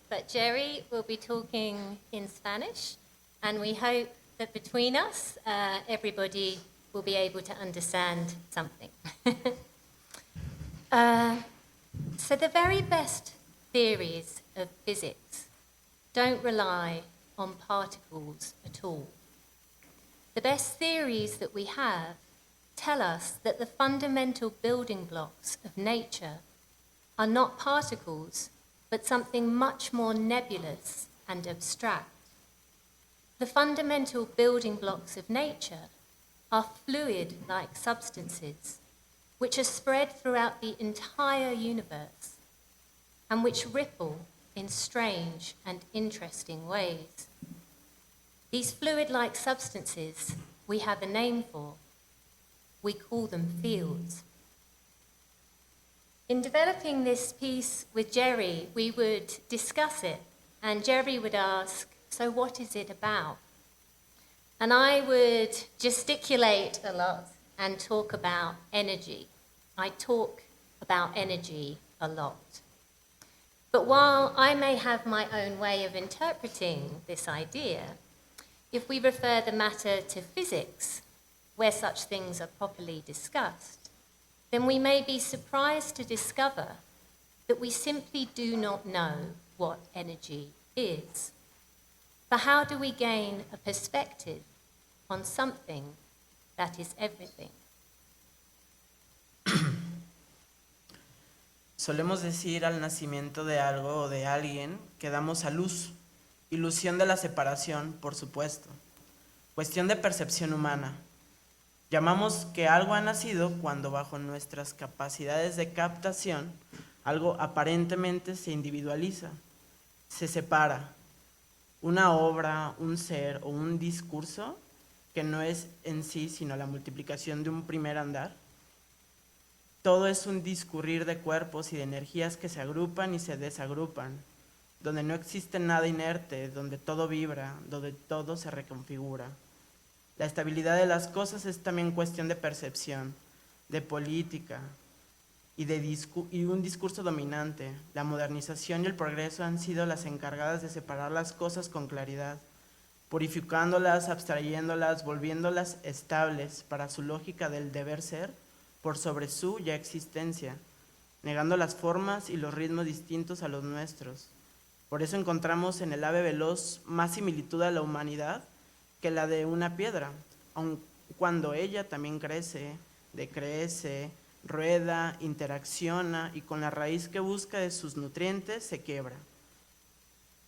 But Jerry will be talking in Spanish, and we hope that between us, everybody will be able to understand something. So the very best theories of physics don't rely on particles at all. The best theories that we have tell us that the fundamental building blocks of nature are not particles, but something much more nebulous and abstract. The fundamental building blocks of nature are fluid-like substances, which are spread throughout the entire universe and which ripple in strange and interesting ways. These fluid-like substances we have a name for. We call them fields. In developing this piece with Jerry, we would discuss it, and Jerry would ask, so what is it about? And I would gesticulate a lot and talk about energy. I talk about energy a lot. But while I may have my own way of interpreting this idea, if we refer the matter to physics, where such things are properly discussed, then we may be surprised to discover that we simply do not know what energy is. For how do we gain a perspective on something that is everything? Solemos decir al nacimiento de algo o de alguien que damos a luz, ilusión de la separación, por supuesto, cuestión de percepción humana. Llamamos que algo ha nacido cuando bajo nuestras capacidades de captación algo aparentemente se individualiza, se separa. Una obra, un ser o un discurso que no es en sí sino la multiplicación de un primer andar. Todo es un discurrir de cuerpos y de energías que se agrupan y se desagrupan, donde no existe nada inerte, donde todo vibra, donde todo se reconfigura. La estabilidad de las cosas es también cuestión de percepción, de política y un discurso dominante. La modernización y el progreso han sido las encargadas de separar las cosas con claridad, purificándolas, abstrayéndolas, volviéndolas estables para su lógica del deber ser, por sobre su ya existencia, negando las formas y los ritmos distintos a los nuestros. Por eso encontramos en el ave veloz más similitud a la humanidad que la de una piedra, aun cuando ella también crece, decrece, rueda, interacciona y con la raíz que busca de sus nutrientes se quiebra.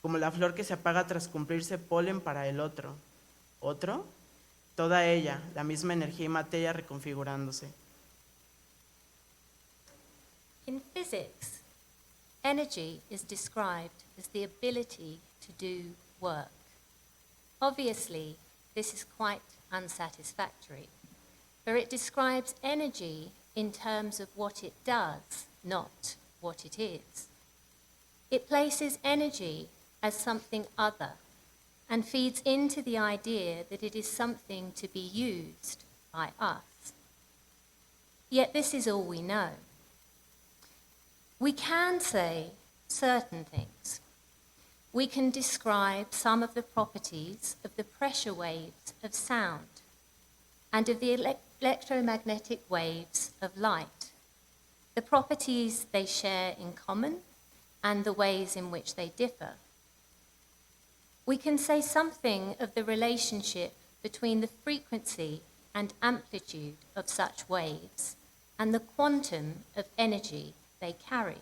Como la flor que se apaga tras cumplirse polen para el otro. ¿Otro? Toda ella, la misma energía y materia reconfigurándose. In physics, energy is described as the ability to do work. Obviously, this is quite unsatisfactory, for it describes energy in terms of what it does, not what it is. It places energy as something other and feeds into the idea that it is something to be used by us. Yet this is all we know. We can say certain things. We can describe some of the properties of the pressure waves of sound and of the electromagnetic waves of light, the properties they share in common and the ways in which they differ. We can say something of the relationship between the frequency and amplitude of such waves and the quantum of energy they carry.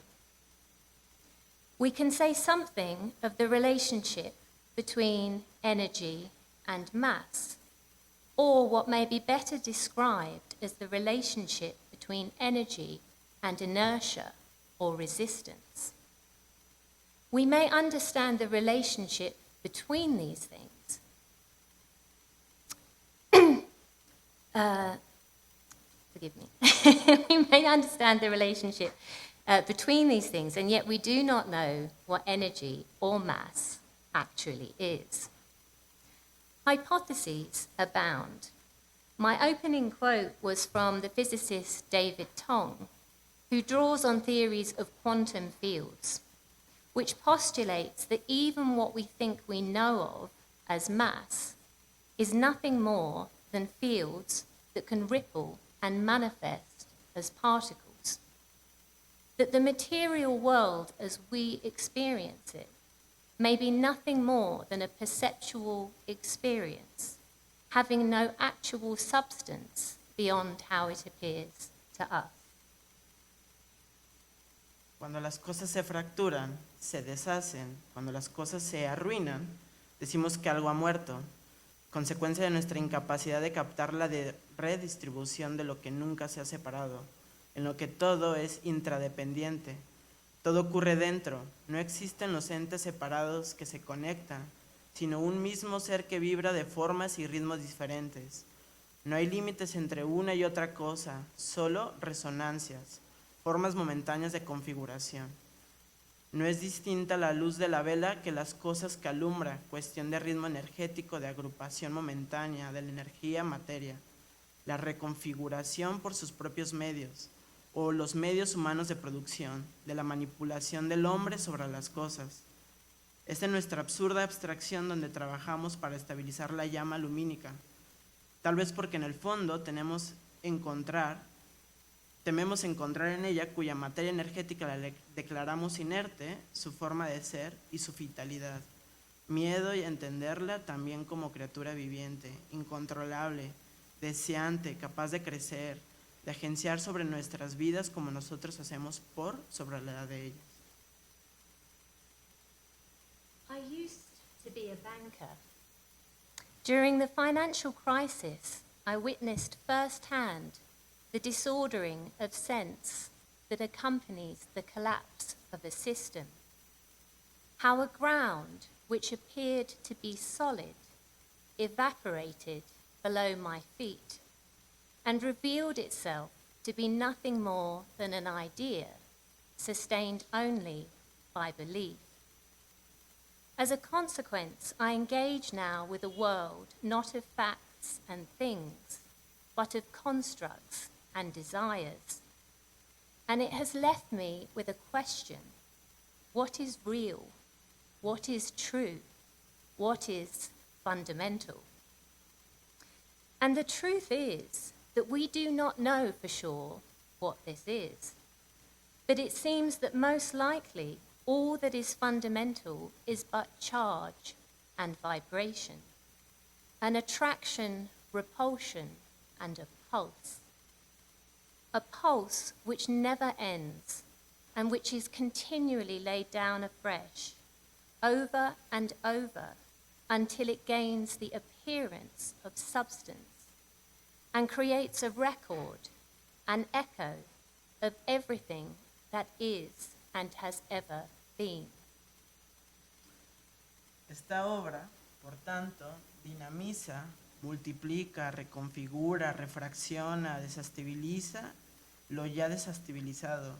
We can say something of the relationship between energy and mass, or what may be better described as the relationship between energy and inertia or resistance. We may understand the relationship between these things. Forgive me. We may understand the relationship between these things, and yet we do not know what energy or mass actually is. Hypotheses abound. My opening quote was from the physicist David Tong, who draws on theories of quantum fields. which postulates that even what we think we know of as mass is nothing more than fields that can ripple and manifest as particles. That the material world as we experience it may be nothing more than a perceptual experience, having no actual substance beyond how it appears to us. Cuando las cosas se fracturan, se deshacen, cuando las cosas se arruinan, decimos que algo ha muerto, consecuencia de nuestra incapacidad de captar la redistribución de lo que nunca se ha separado, en lo que todo es intradependiente. Todo ocurre dentro, no existen los entes separados que se conectan, sino un mismo ser que vibra de formas y ritmos diferentes. No hay límites entre una y otra cosa, solo resonancias, formas momentáneas de configuración. No es distinta la luz de la vela que las cosas que alumbra, cuestión de ritmo energético, de agrupación momentánea, de la energía materia, la reconfiguración por sus propios medios, o los medios humanos de producción, de la manipulación del hombre sobre las cosas. Esta es nuestra absurda abstracción donde trabajamos para estabilizar la llama lumínica, tal vez porque en el fondo tememos encontrar en ella cuya materia energética la declaramos inerte, su forma de ser y su vitalidad. Miedo y entenderla también como criatura viviente, incontrolable, deseante, capaz de crecer, de agenciar sobre nuestras vidas como nosotros hacemos sobre la de ellas. I used to be a banker. During the financial crisis, I witnessed firsthand the disordering of sense that accompanies the collapse of a system. How a ground which appeared to be solid evaporated below my feet and revealed itself to be nothing more than an idea sustained only by belief. As a consequence, I engage now with a world not of facts and things, but of constructs and desires. And it has left me with a question: what is real? What is true? What is fundamental? And the truth is that we do not know for sure what this is. But it seems that most likely all that is fundamental is but charge and vibration, an attraction, repulsion, and a pulse. A pulse which never ends and which is continually laid down afresh, over and over, until it gains the appearance of substance and creates a record, an echo of everything that is and has ever been. Esta obra, por tanto, dinamiza, multiplica, reconfigura, refracciona, desestabiliza lo ya desestabilizado.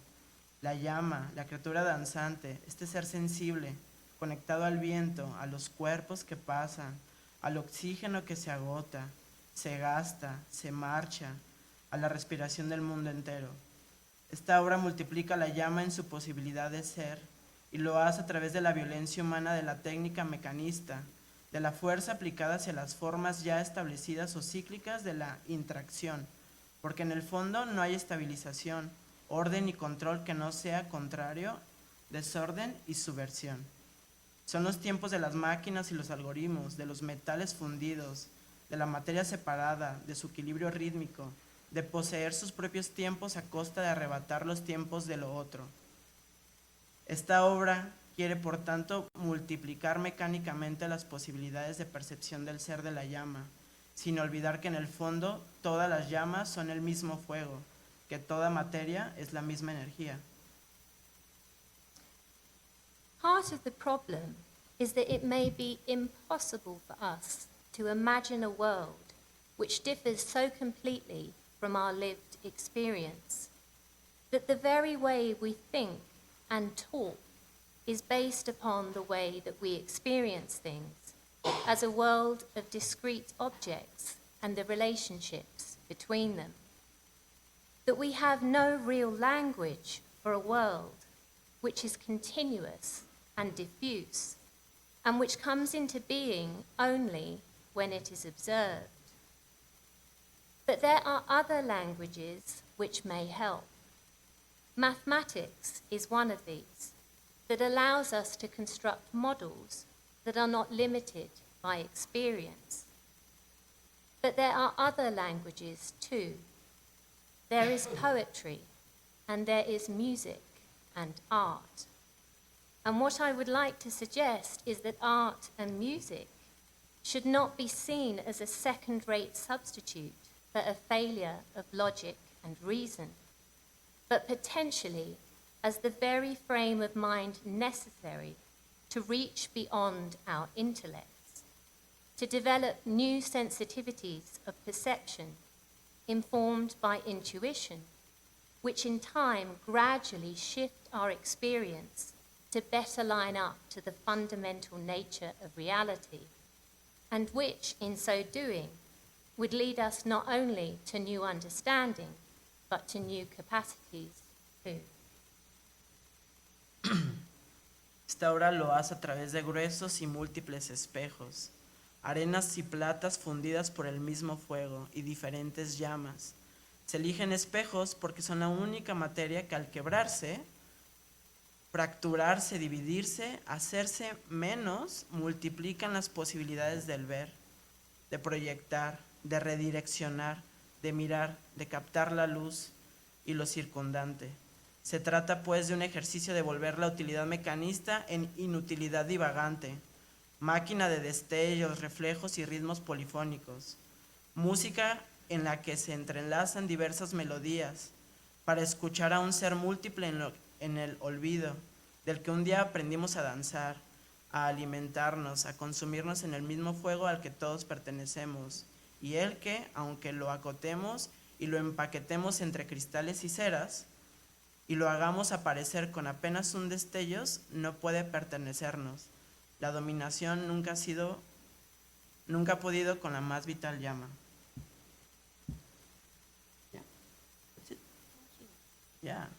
La llama, la criatura danzante, este ser sensible, conectado al viento, a los cuerpos que pasan, al oxígeno que se agota, se gasta, se marcha, a la respiración del mundo entero. Esta obra multiplica la llama en su posibilidad de ser y lo hace a través de la violencia humana, de la técnica mecanista, de la fuerza aplicada hacia las formas ya establecidas o cíclicas de la interacción, porque en el fondo no hay estabilización, orden y control que no sea contrario, desorden y subversión. Son los tiempos de las máquinas y los algoritmos, de los metales fundidos, de la materia separada, de su equilibrio rítmico, de poseer sus propios tiempos a costa de arrebatar los tiempos de lo otro. Esta obra quiere, por tanto, multiplicar mecánicamente las posibilidades de percepción del ser de la llama, sin olvidar que en el fondo todas las llamas son el mismo fuego, que toda materia es la misma energía. Part of the problem is that it may be impossible for us to imagine a world which differs so completely from our lived experience that the very way we think and talk is based upon the way that we experience things as a world of discrete objects and the relationships between them. That we have no real language for a world which is continuous and diffuse, and which comes into being only when it is observed. But there are other languages which may help. Mathematics is one of these, that allows us to construct models that are not limited by experience. But there are other languages too. There is poetry, and there is music and art. And what I would like to suggest is that art and music should not be seen as a second-rate substitute for a failure of logic and reason, but potentially as the very frame of mind necessary to reach beyond our intellects, to develop new sensitivities of perception informed by intuition, which in time gradually shift our experience to better line up to the fundamental nature of reality, and which, in so doing, would lead us not only to new understanding, but to new capacities too. Esta obra lo hace a través de gruesos y múltiples espejos, arenas y platas fundidas por el mismo fuego y diferentes llamas. Se eligen espejos porque son la única materia que al quebrarse, fracturarse, dividirse, hacerse menos, multiplican las posibilidades del ver, de proyectar, de redireccionar, de mirar, de captar la luz y lo circundante. Se trata pues de un ejercicio de volver la utilidad mecanista en inutilidad divagante, máquina de destellos, reflejos y ritmos polifónicos, música en la que se entrelazan diversas melodías para escuchar a un ser múltiple en el olvido, del que un día aprendimos a danzar, a alimentarnos, a consumirnos en el mismo fuego al que todos pertenecemos, y el que, aunque lo acotemos y lo empaquetemos entre cristales y ceras, y lo hagamos aparecer con apenas un destellos, no puede pertenecernos. La dominación nunca ha podido con la más vital llama. Yeah.